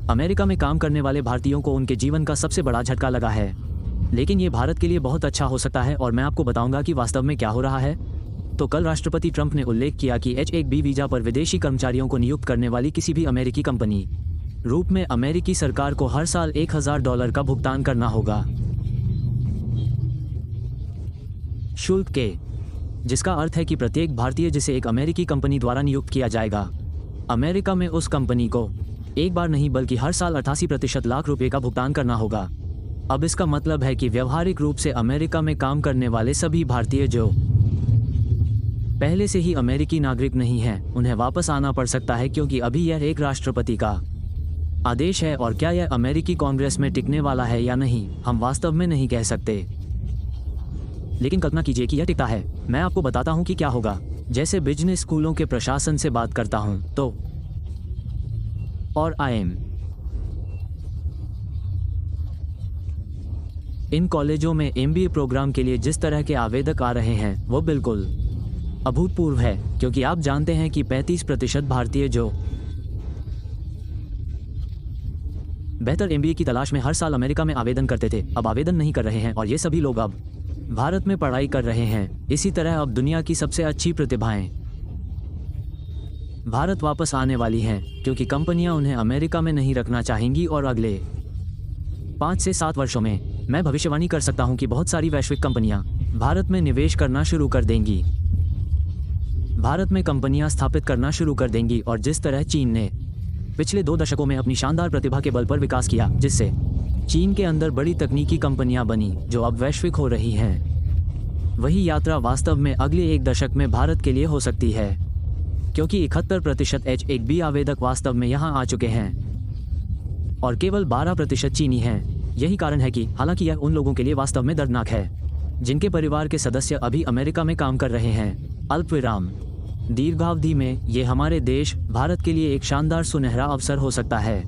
America में काम करने वाले भारतीयों को उनके जीवन का सबसे बड़ा झटका लगा है, लेकिन ये भारत के लिए बहुत अच्छा हो सकता है और मैं आपको बताऊंगा कि वास्तव में क्या हो रहा है। तो कल राष्ट्रपति ट्रंप ने उल्लेख किया कि H-1B वीजा पर विदेशी कर्मचारियों को नियुक्त करने वाली किसी भी अमेरिकी कंपनी रूप में अमेरिकी सरकार को हर साल $1000 का भुगतान करना होगा शुल्क के, जिसका अर्थ है कि प्रत्येक भारतीय जिसे एक अमेरिकी कंपनी द्वारा नियुक्त किया जाएगा, अमेरिका में उस कंपनी को एक बार नहीं बल्कि हर साल 88% लाख रुपए का भुगतान करना होगा। अब इसका मतलब है कि व्यवहारिक रूप से अमेरिका में काम करने वाले सभी भारतीय जो पहले से ही अमेरिकी नागरिक नहीं हैं, उन्हें वापस आना पड़ सकता है, क्योंकि अभी यह एक राष्ट्रपति का आदेश है और क्या यह अमेरिकी कांग्रेस में टिकने वाला है या नहीं, हम वास्तव में नहीं कह सकते। लेकिन कल्पना कीजिए कि यह टिकता है। मैं आपको बताता हूं कि क्या होगा। जैसे बिजनेस स्कूलों के प्रशासन से बात करता हूं तो और इन कॉलेजों में MBA प्रोग्राम के लिए जिस तरह के आवेदक आ रहे हैं वो बिल्कुल अभूतपूर्व है, क्योंकि आप जानते हैं कि 35% भारतीय जो बेहतर MBA की तलाश में हर साल अमेरिका में आवेदन करते थे, अब आवेदन नहीं कर रहे हैं और ये सभी लोग अब भारत में पढ़ाई कर रहे हैं। इसी तरह अब दुनिया की सबसे अच्छी प्रतिभाएं भारत वापस आने वाली हैं, क्योंकि कंपनियां उन्हें अमेरिका में नहीं रखना चाहेंगी और अगले 5 से 7 वर्षों में मैं भविष्यवाणी कर सकता हूं कि बहुत सारी वैश्विक कंपनियां भारत में निवेश करना शुरू कर देंगी, भारत में कंपनियां स्थापित करना शुरू कर देंगी। और जिस तरह चीन ने पिछले 2 दशकों में अपनी शानदार प्रतिभा के बल पर विकास किया, जिससे चीन के अंदर बड़ी तकनीकी कंपनियां बनी जो अब वैश्विक हो रही हैं, वही यात्रा वास्तव में अगले 1 दशक में भारत के लिए हो सकती है, क्योंकि 71% H-1B आवेदक वास्तव में यहां आ चुके हैं और केवल 12% चीनी हैं। यही कारण है कि हालांकि यह उन लोगों के लिए वास्तव में दर्दनाक है जिनके परिवार के सदस्य अभी अमेरिका में काम कर रहे हैं। अल्पविराम दीर्घावधि में ये हमारे देश भारत के लिए एक शानदार सुनहरा अवसर हो सकता है।